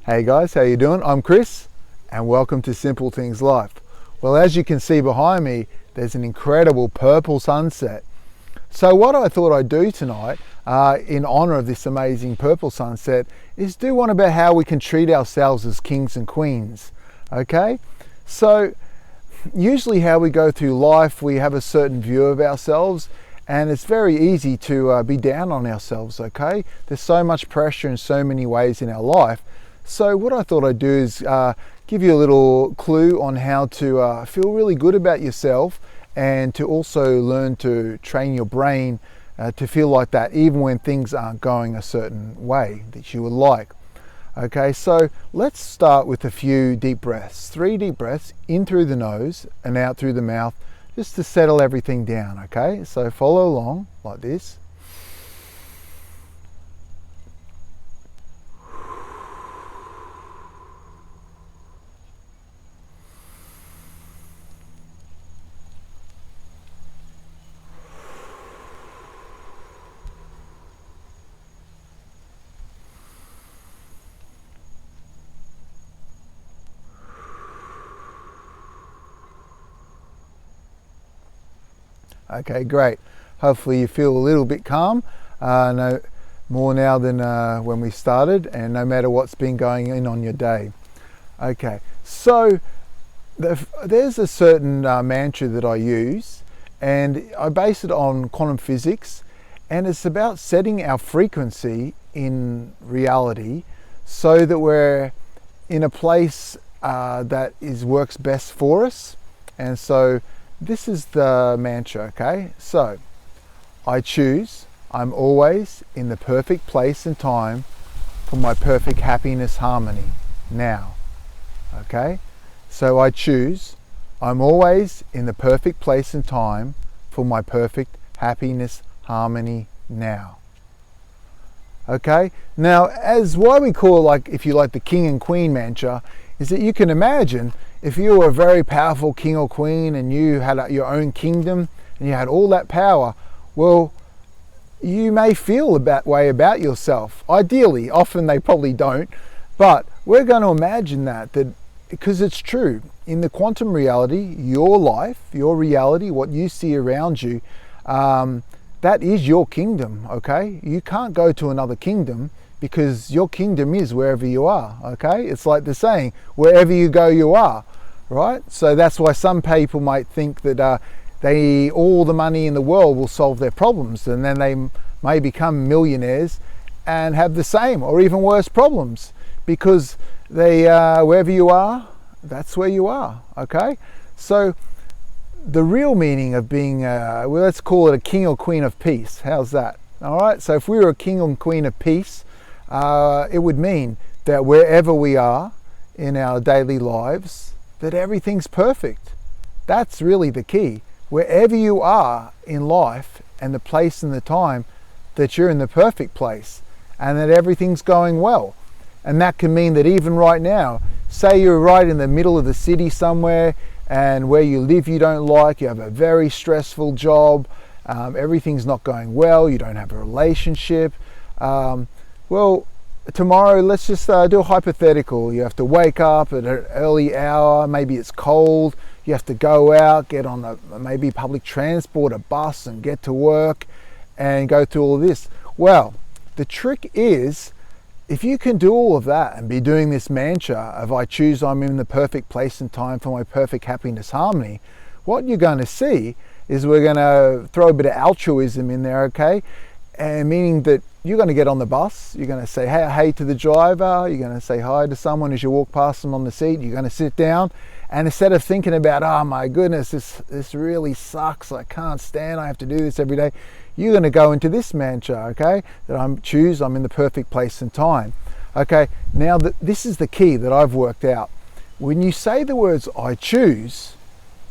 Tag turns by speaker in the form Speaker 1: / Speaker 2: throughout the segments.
Speaker 1: Hey guys, how you doing? I'm Chris and welcome to Simple Things Life. Well, as you can see behind me, there's an incredible purple sunset. So what I thought I'd do tonight in honor of this amazing purple sunset is do one about how we can treat ourselves as kings and queens. Okay? So usually how we go through life, we have a certain view of ourselves, and it's very easy to be down on ourselves, okay? There's so much pressure in so many ways in our life. So what I thought I'd do is give you a little clue on how to feel really good about yourself, and to also learn to train your brain to feel like that even when things aren't going a certain way that you would like. Okay, so let's start with a few deep breaths. 3 deep breaths in through the nose and out through the mouth, just to settle everything down, okay? So follow along like this. Okay, great. Hopefully you feel a little bit calm, no more now than when we started, and no matter what's been going on your day. Okay, so there's a certain mantra that I use, and I base it on quantum physics, and it's about setting our frequency in reality so that we're in a place that works best for us. And so this is the mantra, okay? So, I choose, I'm always in the perfect place and time for my perfect happiness harmony now, okay? So I choose, I'm always in the perfect place and time for my perfect happiness harmony now. Okay? Now, as why we call it, like, if you like, the king and queen mantra, is that you can imagine if you were a very powerful king or queen and you had your own kingdom and you had all that power, well, you may feel that way about yourself. Ideally, often they probably don't, but we're going to imagine that because it's true. In the quantum reality, your life, your reality, what you see around you, that is your kingdom, okay? You can't go to another kingdom because your kingdom is wherever you are, okay? It's like the saying, wherever you go, you are, right? So that's why some people might think that all the money in the world will solve their problems, and then they may become millionaires and have the same or even worse problems because they wherever you are, that's where you are, okay? So the real meaning of being, well, let's call it a king or queen of peace. How's that? All right, so if we were a king or queen of peace, it would mean that wherever we are in our daily lives, that everything's perfect. That's really the key. Wherever you are in life and the place and the time, that you're in the perfect place and that everything's going well. And that can mean that even right now, say you're right in the middle of the city somewhere, and where you live you don't like, you have a very stressful job, everything's not going well, you don't have a relationship. Well, tomorrow, let's just do a hypothetical. You have to wake up at an early hour, maybe it's cold, you have to go out, get on maybe public transport, a bus, and get to work and go through all of this. Well, the trick is, if you can do all of that and be doing this mantra of I choose, I'm in the perfect place and time for my perfect happiness harmony, what you're going to see is we're going to throw a bit of altruism in there, okay? And meaning that you're going to get on the bus, you're going to say hey to the driver, you're going to say hi to someone as you walk past them on the seat, you're going to sit down, and instead of thinking about, oh my goodness, this really sucks, I can't stand, I have to do this every day, you're going to go into this mantra, okay, that I'm in the perfect place and time. Okay, now this is the key that I've worked out. When you say the words I choose,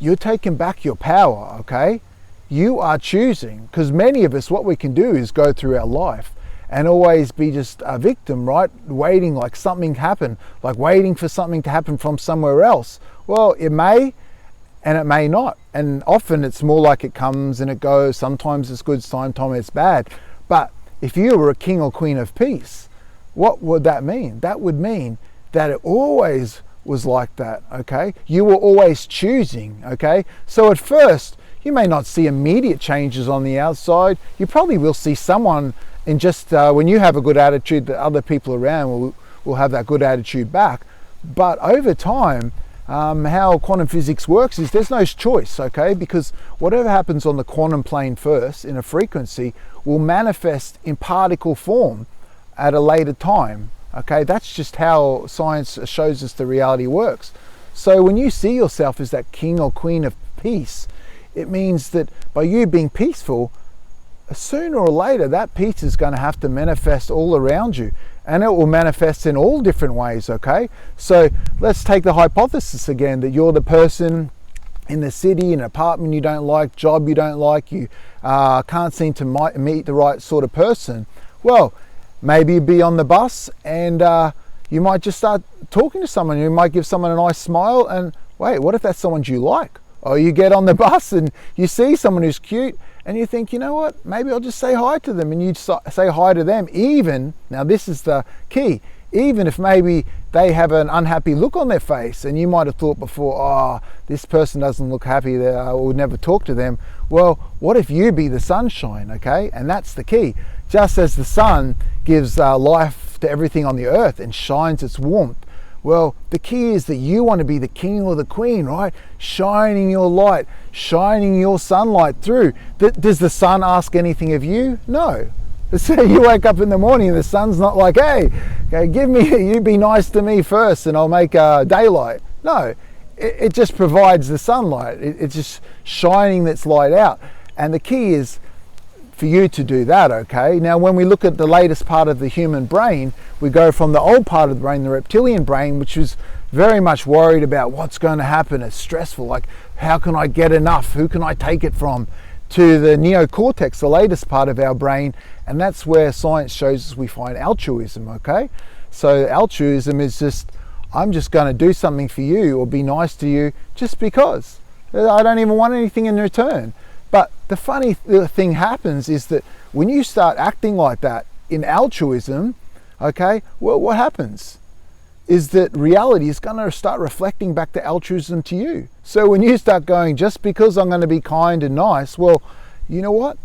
Speaker 1: you're taking back your power, okay? You are choosing, because many of us, what we can do is go through our life and always be just a victim, right? Waiting like something happen, like waiting for something to happen from somewhere else. Well, it may and it may not. And often it's more like it comes and it goes. Sometimes it's good, sometimes it's bad. But if you were a king or queen of peace, what would that mean? That would mean that it always was like that, okay? You were always choosing, okay? So at first, you may not see immediate changes on the outside. You probably will see someone in just when you have a good attitude, that other people around will have that good attitude back. But over time, how quantum physics works is there's no choice, okay? Because whatever happens on the quantum plane first in a frequency will manifest in particle form at a later time, okay? That's just how science shows us the reality works. So when you see yourself as that king or queen of peace, it means that by you being peaceful, sooner or later that peace is going to have to manifest all around you, and it will manifest in all different ways, okay? So let's take the hypothesis again that you're the person in the city, an apartment you don't like, job you don't like, you can't seem to meet the right sort of person. Well, maybe you'd be on the bus and you might just start talking to someone. You might give someone a nice smile, and wait, what if that's someone you like? Or you get on the bus and you see someone who's cute and you think, you know what, maybe I'll just say hi to them, and you say hi to them, even, now this is the key, even if maybe they have an unhappy look on their face and you might have thought before, oh, this person doesn't look happy, I would never talk to them. Well, what if you be the sunshine, okay? And that's the key. Just as the sun gives life to everything on the earth and shines its warmth, well, the key is that you want to be the king or the queen, right? Shining your light, shining your sunlight through. Does the sun ask anything of you? No. So you wake up in the morning and the sun's not like, hey, okay, you be nice to me first and I'll make daylight. No, it just provides the sunlight. It's just shining its light out. And the key is for you to do that, okay? Now, when we look at the latest part of the human brain, we go from the old part of the brain, the reptilian brain, which is very much worried about what's going to happen. It's stressful, like how can I get enough? Who can I take it from? To the neocortex, the latest part of our brain, and that's where science shows us we find altruism, okay? So altruism is just, I'm just going to do something for you or be nice to you just because. I don't even want anything in return. But the funny thing happens is that when you start acting like that in altruism, okay, well, what happens is that reality is going to start reflecting back the altruism to you. So when you start going, just because I'm going to be kind and nice, well, you know what?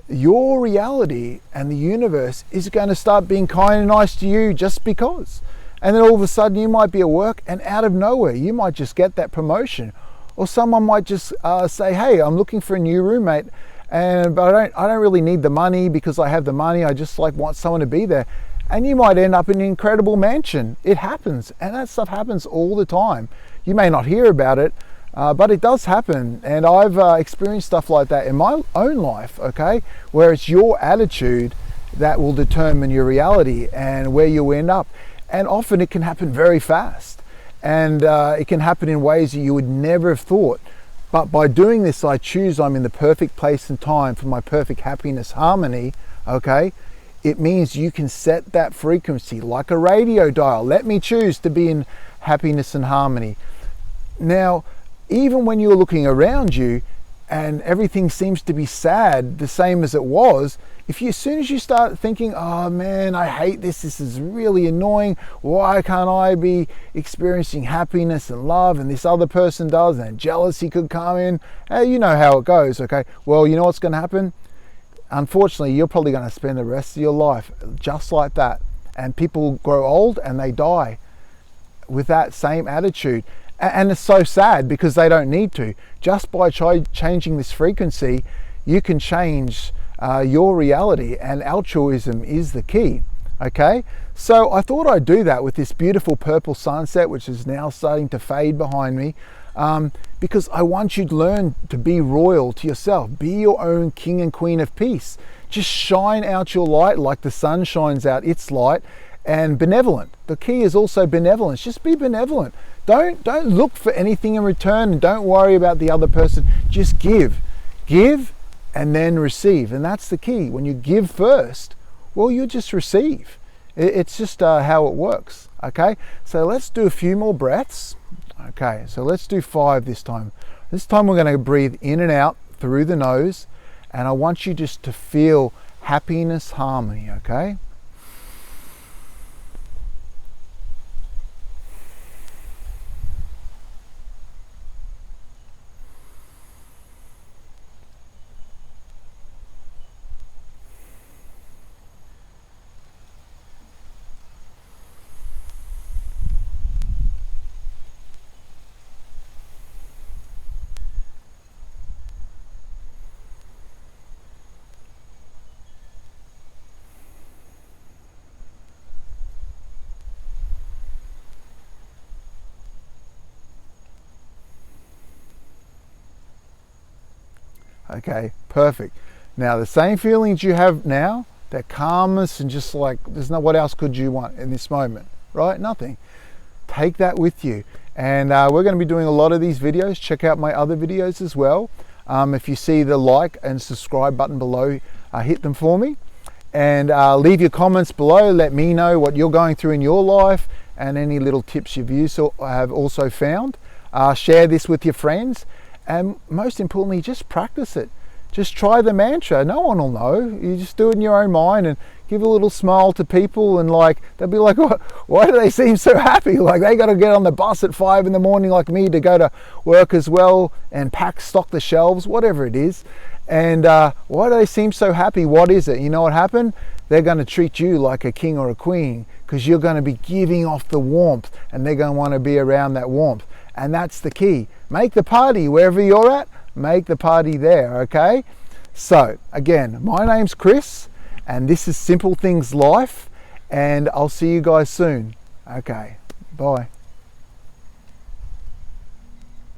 Speaker 1: Your reality and the universe is going to start being kind and nice to you just because. And then all of a sudden you might be at work and out of nowhere, you might just get that promotion. Or someone might just say, hey, I'm looking for a new roommate, but I don't really need the money because I have the money. I just want someone to be there. And you might end up in an incredible mansion. It happens, and that stuff happens all the time. You may not hear about it, but it does happen. And I've experienced stuff like that in my own life, okay? Where it's your attitude that will determine your reality and where you end up. And often it can happen very fast. And it can happen in ways that you would never have thought. But by doing this, I'm in the perfect place and time for my perfect happiness, harmony, okay? It means you can set that frequency like a radio dial. Let me choose to be in happiness and harmony. Now, even when you're looking around you and everything seems to be sad, the same as it was, as soon as you start thinking, oh man, I hate this is really annoying, why can't I be experiencing happiness and love and this other person does, and jealousy could come in, hey, you know how it goes, okay? Well, you know what's going to happen? Unfortunately, you're probably going to spend the rest of your life just like that, and people grow old and they die with that same attitude. And it's so sad because they don't need to. Just by changing this frequency, you can change your reality, and altruism is the key, okay? So I thought I'd do that with this beautiful purple sunset, which is now starting to fade behind me, because I want you to learn to be royal to yourself. Be your own king and queen of peace. Just shine out your light like the sun shines out its light, and benevolent. The key is also benevolence. Just be benevolent. Don't look for anything in return, and don't worry about the other person. Just give and then receive. And that's the key. When you give first, well, you just receive. It's just how it works, okay? So let's do a few more breaths. Okay, so let's do 5 this time. This time we're going to breathe in and out through the nose, and I want you just to feel happiness, harmony, okay? Okay, perfect. Now the same feelings you have now, that calmness and just like, what else could you want in this moment, right? Nothing. Take that with you. And we're going to be doing a lot of these videos. Check out my other videos as well. If you see the like and subscribe button below, hit them for me. And leave your comments below. Let me know what you're going through in your life and any little tips you've used or have also found. Share this with your friends. And most importantly, just practice it. Just try the mantra. No one will know. You just do it in your own mind and give a little smile to people, and like they'll be like, why do they seem so happy? Like they got to get on the bus at 5 in the morning like me to go to work as well and stock the shelves, whatever it is. And why do they seem so happy? What is it? You know what happened? They're going to treat you like a king or a queen because you're going to be giving off the warmth, and they're going to want to be around that warmth. And that's the key. Make the party wherever you're at. Make the party there, okay? So, again, my name's Chris, and this is Simple Things Life, and I'll see you guys soon. Okay, bye.